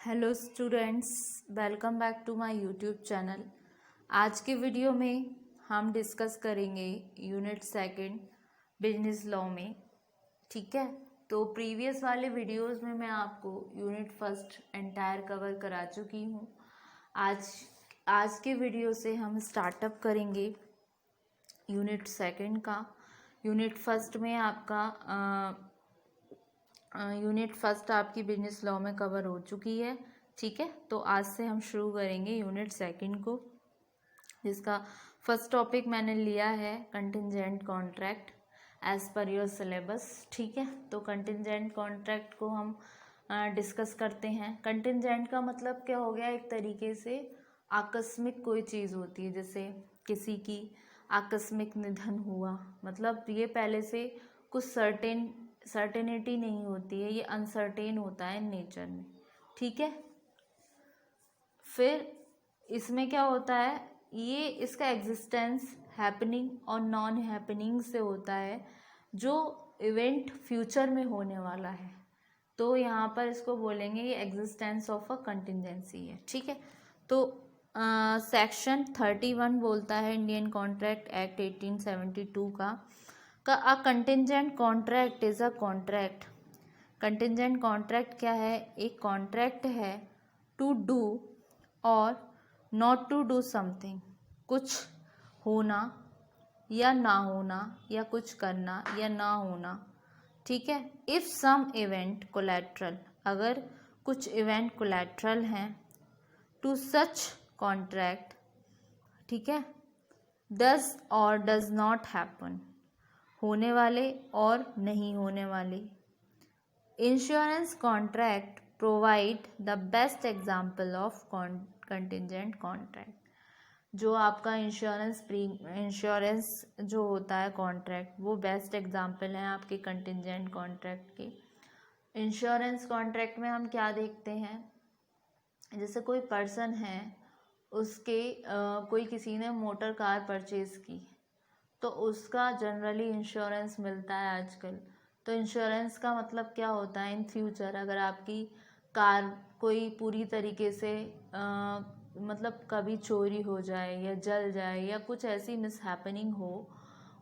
Hello students, welcome back to my YouTube channel. आज के video में हम डिस्कस करेंगे यूनिट सेकंड बिजनेस लॉ में। ठीक है, तो प्रीवियस वाले वीडियोस में मैं आपको यूनिट फर्स्ट एंटायर कवर करा चुकी हूँ। आज के वीडियो से हम स्टार्टअप करेंगे यूनिट सेकंड का। यूनिट फर्स्ट में यूनिट फर्स्ट आपकी बिजनेस लॉ में कवर हो चुकी है। ठीक है, तो आज से हम शुरू करेंगे यूनिट सेकंड को, जिसका फर्स्ट टॉपिक मैंने लिया है contingent contract as per your syllabus. ठीक है, तो कंटिंजेंट कॉन्ट्रैक्ट को हम डिस्कस करते हैं। कंटिंजेंट का मतलब क्या हो गया, एक तरीके से आकस्मिक कोई चीज़ होती है, जैसे किसी की आकस्मिक निधन हुआ, मतलब ये पहले से कुछ सर्टेनिटी नहीं होती है, ये अनसर्टेन होता है नेचर में। ठीक है, फिर इसमें क्या होता है, ये इसका एग्जिस्टेंस हैपनिंग और नॉन हैपनिंग से होता है, जो इवेंट फ्यूचर में होने वाला है। तो यहाँ पर इसको बोलेंगे ये एग्जिस्टेंस ऑफ अ कंटिंजेंसी है। ठीक है, तो सेक्शन 31 बोलता है इंडियन कॉन्ट्रैक्ट एक्ट 1872 का a contingent contract is a contract. Contingent contract क्या है, एक कॉन्ट्रैक्ट है टू डू और नॉट टू डू समथिंग, कुछ होना या ना होना, या कुछ करना या ना होना। ठीक है, इफ़ सम इवेंट कोलैटरल, अगर कुछ इवेंट कोलैटरल हैं टू सच कॉन्ट्रैक्ट, ठीक है, डज और डज नॉट हैपन, होने वाले और नहीं होने वाले। Insurance contract provide the best example of contingent contract. जो आपका इंश्योरेंस जो होता है कॉन्ट्रैक्ट, वो बेस्ट एग्जाम्पल है आपके कंटिंजेंट कॉन्ट्रैक्ट के। इंश्योरेंस कॉन्ट्रैक्ट में हम क्या देखते हैं, जैसे कोई पर्सन है, उसके कोई किसी ने मोटर कार परचेज़ की, तो उसका जनरली इंश्योरेंस मिलता है आजकल। तो इंश्योरेंस का मतलब क्या होता है, इन फ्यूचर अगर आपकी कार कोई पूरी तरीके से मतलब कभी चोरी हो जाए या जल जाए या कुछ ऐसी मिसहैपनिंग हो,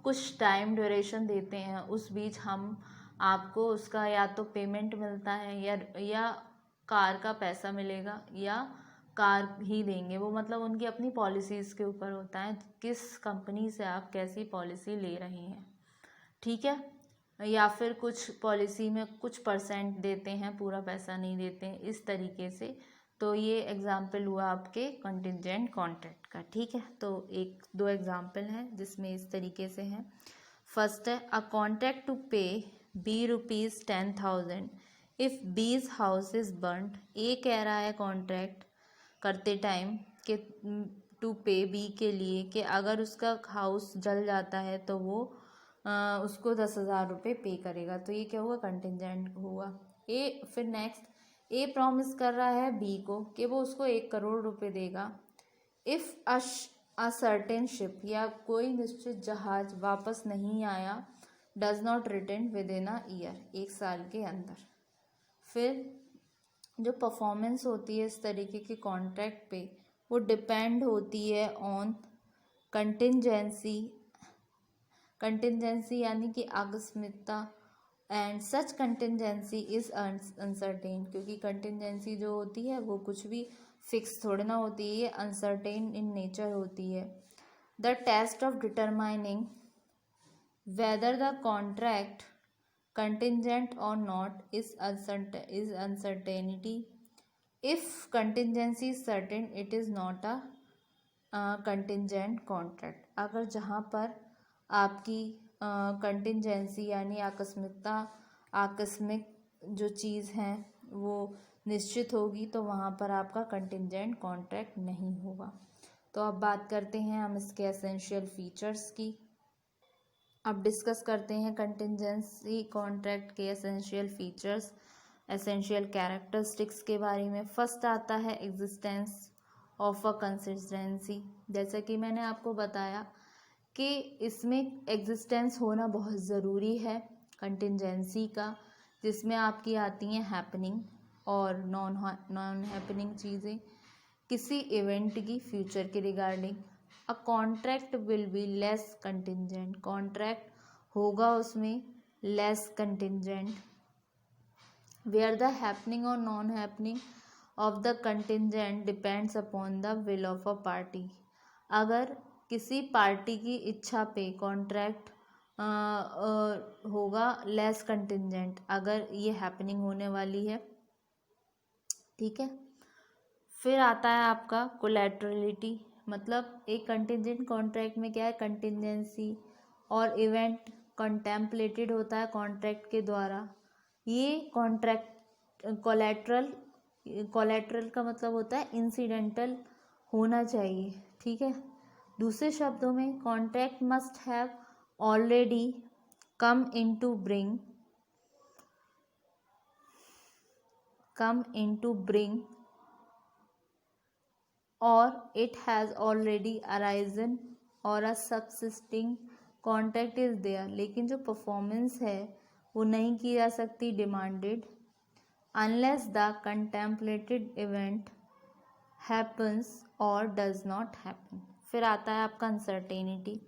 कुछ टाइम ड्यूरेशन देते हैं, उस बीच हम आपको उसका या तो पेमेंट मिलता है या कार का पैसा मिलेगा या कार ही देंगे। वो मतलब उनकी अपनी पॉलिसीज़ के ऊपर होता है, किस कंपनी से आप कैसी पॉलिसी ले रहे हैं। ठीक है, या फिर कुछ पॉलिसी में कुछ परसेंट देते हैं, पूरा पैसा नहीं देते हैं, इस तरीके से। तो ये एग्जाम्पल हुआ आपके कंटिंजेंट कॉन्ट्रैक्ट का। ठीक है, तो एक दो एग्जाम्पल हैं जिसमें इस तरीके से हैं। फर्स्ट है अ कॉन्ट्रैक्ट टू पे ₹10,000 इफ़ बीज हाउस इज बर्न्ड। ए कह रहा है कॉन्ट्रैक्ट करते टाइम कि टू पे बी के लिए कि अगर उसका हाउस जल जाता है तो वो उसको 10,000 रुपये पे करेगा। तो ये क्या हुआ, कंटिंजेंट हुआ। फिर नेक्स्ट, ए प्रॉमिस कर रहा है बी को कि वो उसको 1 करोड़ रुपये देगा इफ़ अ सर्टेन शिप, या कोई निश्चित जहाज वापस नहीं आया, does not return with in a year, 1 साल के अंदर। फिर जो परफॉर्मेंस होती है इस तरीके के कॉन्ट्रैक्ट पे, वो डिपेंड होती है ऑन कंटिंजेंसी यानी कि आकस्मिकता, and such contingency is uncertain, क्योंकि कंटिंजेंसी जो होती है वो कुछ भी फिक्स थोड़ी ना होती है, ये अनसर्टेन इन नेचर होती है। The test of determining whether the contract contingent or not is uncertainty. If contingency is certain, it is not a contingent contract. अगर जहाँ पर आपकी कंटिंजेंसी यानी आकस्मिक जो चीज़ है वो निश्चित होगी, तो वहाँ पर आपका कंटिंजेंट कॉन्ट्रैक्ट नहीं होगा। तो अब बात करते हैं हम इसके एसेंशियल फीचर्स की। अब डिस्कस करते हैं कंटिंजेंसी कॉन्ट्रैक्ट के एसेंशियल फीचर्स, एसेंशियल कैरेक्टरिस्टिक्स के बारे में। फर्स्ट आता है एग्जिस्टेंस ऑफ अ कंसिस्टेंसी। जैसे कि मैंने आपको बताया कि इसमें एग्जिस्टेंस होना बहुत ज़रूरी है कंटिंजेंसी का, जिसमें आपकी आती हैं हैपनिंग। और नॉन हैपनिंग चीज़ें, किसी इवेंट की फ्यूचर के regarding. A contract will be less contingent, contract होगा उसमें less contingent, where the happening और non happening of the contingent depends upon the will of a party. अगर किसी पार्टी की इच्छा पे कॉन्ट्रैक्ट होगा लेस कंटिंजेंट, अगर ये हैपनिंग होने वाली है, ठीक है। फिर आता है आपका कोलैटरलिटी, मतलब एक कंटिंजेंट कॉन्ट्रैक्ट में क्या है, कंटिंजेंसी और इवेंट कंटेम्पलेटेड होता है कॉन्ट्रैक्ट के द्वारा। ये कॉन्ट्रैक्ट कोलैटरल का मतलब होता है इंसिडेंटल होना चाहिए, ठीक है। दूसरे शब्दों में contract must have already come into bring or it has already arisen or a subsisting contract is there, लेकिन जो परफॉर्मेंस है वो नहीं की जा सकती demanded unless the contemplated event happens or does not happen। फिर आता है आपका अनसर्टेनिटी।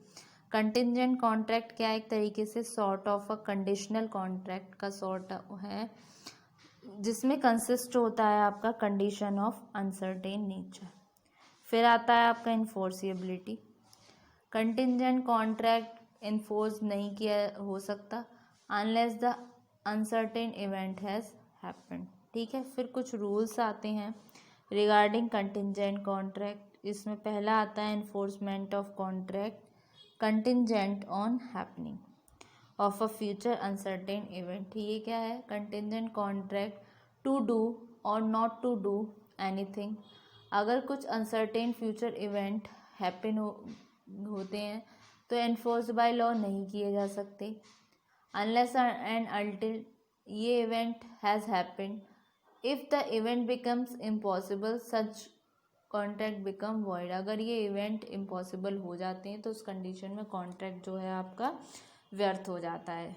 कंटिंजेंट कॉन्ट्रैक्ट क्या है, एक तरीके से sort of a conditional contract का सॉर्ट है, जिसमें कंसिस्ट होता है आपका कंडीशन ऑफ अनसर्टेन नेचर। फिर आता है आपका इन्फोर्सिबिलिटी। कंटिंजेंट कॉन्ट्रैक्ट इन्फोर्स नहीं किया हो सकता unless the uncertain event has happened, ठीक है। फिर कुछ रूल्स आते हैं रिगार्डिंग कंटिंजेंट कॉन्ट्रैक्ट। इसमें पहला आता है enforcement of contract contingent on happening of a future uncertain event. ये क्या है, कंटिंजेंट कॉन्ट्रैक्ट टू डू और नॉट टू डू एनीथिंग। अगर कुछ अनसर्टेन फ्यूचर इवेंट हैपन होते हैं तो एनफोर्स बाय लॉ नहीं किए जा सकते अनलेस एंड अल्टिल ये event has happened. If the event becomes impossible such contract become void. अगर ये इवेंट इम्पॉसिबल हो जाते हैं तो उस कंडीशन में कॉन्ट्रैक्ट जो है आपका व्यर्थ हो जाता है।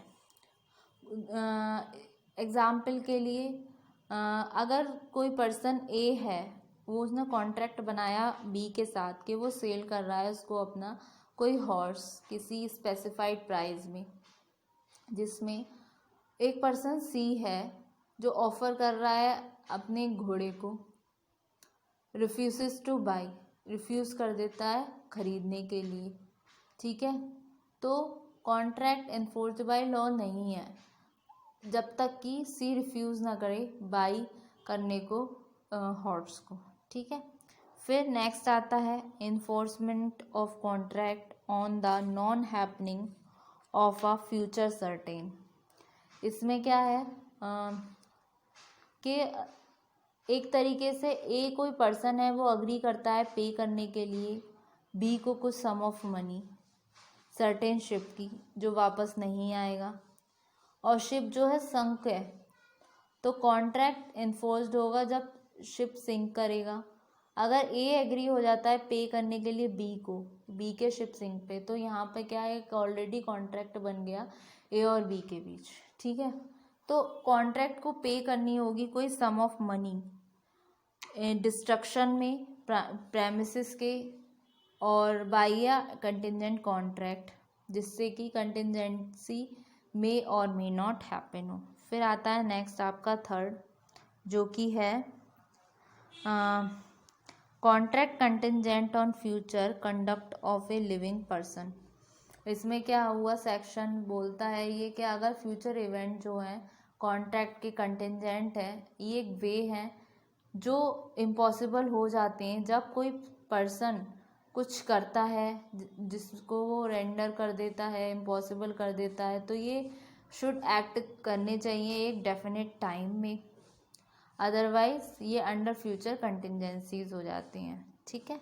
एग्ज़ाम्पल के लिए अगर कोई पर्सन ए है, वो उसने कॉन्ट्रैक्ट बनाया बी के साथ कि वो सेल कर रहा है उसको अपना कोई हॉर्स किसी स्पेसिफाइड प्राइस में, जिसमें एक पर्सन सी है जो ऑफ़र कर रहा है अपने घोड़े को, रिफ्यूज़ टू बाई, रिफ्यूज़ कर देता है ख़रीदने के लिए, ठीक है। तो कॉन्ट्रैक्ट एनफोर्स बाय लॉ नहीं है जब तक कि सी रिफ्यूज़ ना करे बाई करने को हॉर्स को, ठीक है। फिर नेक्स्ट आता है enforcement of contract on the non happening of a future certain. इसमें क्या है कि एक तरीके से ए कोई पर्सन है, वो अग्री करता है पे करने के लिए बी को कुछ सम ऑफ मनी सर्टेन शिप की, जो वापस नहीं आएगा, और शिप जो है संक है, तो कॉन्ट्रैक्ट इन्फोर्स्ड होगा जब शिप सिंक करेगा। अगर ए एग्री हो जाता है पे करने के लिए बी को, बी के शिप सिंक पे, तो यहाँ पे क्या है, ऑलरेडी कॉन्ट्रैक्ट बन गया ए और बी के बीच, ठीक है। तो कॉन्ट्रैक्ट को पे करनी होगी कोई सम ऑफ मनी डिस्ट्रक्शन में प्रेमिसेस के और बाय अ कंटिंजेंट कॉन्ट्रैक्ट, जिससे कि कंटिंजेंसी मे और मे नॉट हैपन हो। फिर आता है नेक्स्ट आपका थर्ड, जो कि है contract contingent on future conduct of a living person. इसमें क्या हुआ, सेक्शन बोलता है ये कि अगर फ्यूचर इवेंट जो है कॉन्ट्रैक्ट के कंटिंजेंट है, ये एक वे है जो इम्पॉसिबल हो जाते हैं जब कोई पर्सन कुछ करता है जिसको वो रेंडर कर देता है, इम्पॉसिबल कर देता है, तो ये शुड एक्ट करने चाहिए एक डेफिनेट टाइम में, अदरवाइज ये अंडर फ्यूचर कंटिंजेंसीज हो जाती हैं, ठीक है।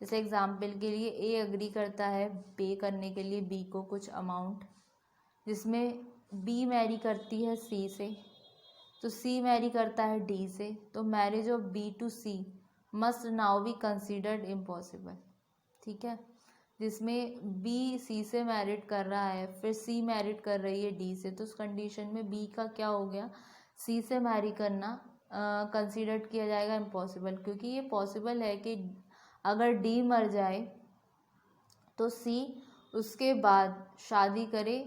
जैसे एग्जांपल के लिए ए अग्री करता है पे करने के लिए बी को कुछ अमाउंट, जिसमें बी मैरी करती है सी से, तो सी मैरी करता है डी से, तो marriage of B to C must now be considered impossible, ठीक है। जिसमें बी सी से मैरिड कर रहा है, फिर सी मैरिड कर रही है डी से, तो उस कंडीशन में बी का क्या हो गया, सी से मैरी करना कंसीडर किया जाएगा इम्पॉसिबल, क्योंकि ये पॉसिबल है कि अगर डी मर जाए तो सी उसके बाद शादी करे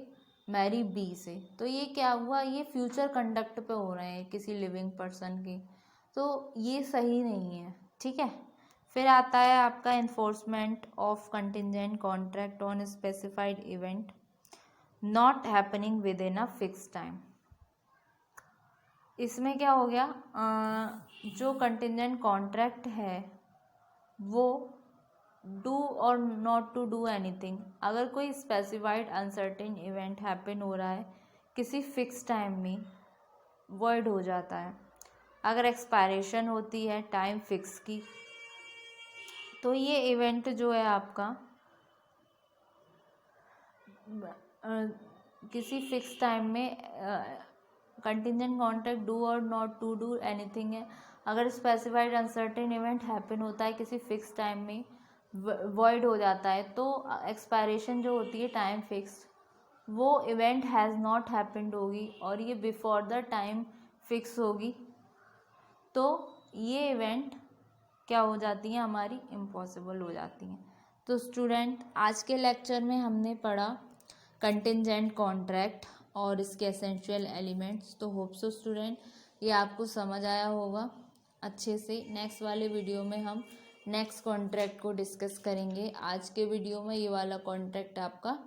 मैरी बी से। तो ये क्या हुआ, ये फ्यूचर कंडक्ट पे हो रहे हैं किसी लिविंग पर्सन के, तो ये सही नहीं है। ठीक है, फिर आता है आपका enforcement of contingent contract on specified event not happening with in a fix time. इसमें क्या हो गया, जो कंटिजेंट कॉन्ट्रैक्ट है वो डू और नॉट टू डू एनीथिंग, अगर कोई स्पेसिफाइड अनसर्टेन इवेंट हैपन हो रहा है किसी फिक्स टाइम में, वॉइड हो जाता है। अगर एक्सपायरेशन होती है टाइम फिक्स की, तो ये इवेंट जो है आपका किसी फिक्स टाइम में कंटिजेंट कॉन्ट्रैक्ट डू और नॉट टू डू एनीथिंग है। अगर स्पेसिफाइड अनसर्टेन इवेंट हैपन होता है किसी फिक्स टाइम में, वॉइड हो जाता है, तो एक्सपायरेशन जो होती है टाइम फिक्स, वो इवेंट हैज़ नॉट हैपेंड होगी और ये बिफोर द टाइम फिक्स होगी, तो ये इवेंट क्या हो जाती हैं, हमारी इम्पॉसिबल हो जाती हैं। तो स्टूडेंट, आज के लेक्चर में हमने पढ़ा कंटिजेंट कॉन्ट्रैक्ट और इसके एसेंशियल एलिमेंट्स। तो होप सो स्टूडेंट ये आपको समझ आया होगा अच्छे से। नेक्स्ट वाले वीडियो में हम नेक्स्ट कॉन्ट्रैक्ट को डिस्कस करेंगे। आज के वीडियो में ये वाला कॉन्ट्रैक्ट आपका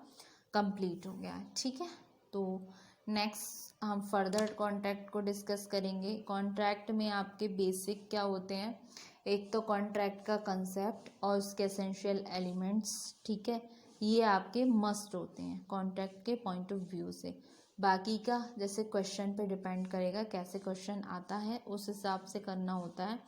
कंप्लीट हो गया है। ठीक है, तो नेक्स्ट हम फर्दर कॉन्ट्रैक्ट को डिस्कस करेंगे। कॉन्ट्रैक्ट में आपके बेसिक क्या होते हैं, एक तो कॉन्ट्रैक्ट का कंसेप्ट और उसके एसेंशियल एलिमेंट्स। ठीक है, ये आपके मस्ट होते हैं कॉन्ट्रैक्ट के पॉइंट ऑफ व्यू से। बाकी का जैसे क्वेश्चन पे डिपेंड करेगा, कैसे क्वेश्चन आता है उस हिसाब से करना होता है,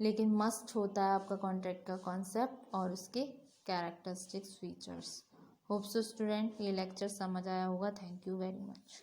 लेकिन मस्ट होता है आपका कॉन्ट्रैक्ट का कॉन्सेप्ट और उसके characteristics features. Hope so student ये लेक्चर समझ आया होगा। Thank you very much.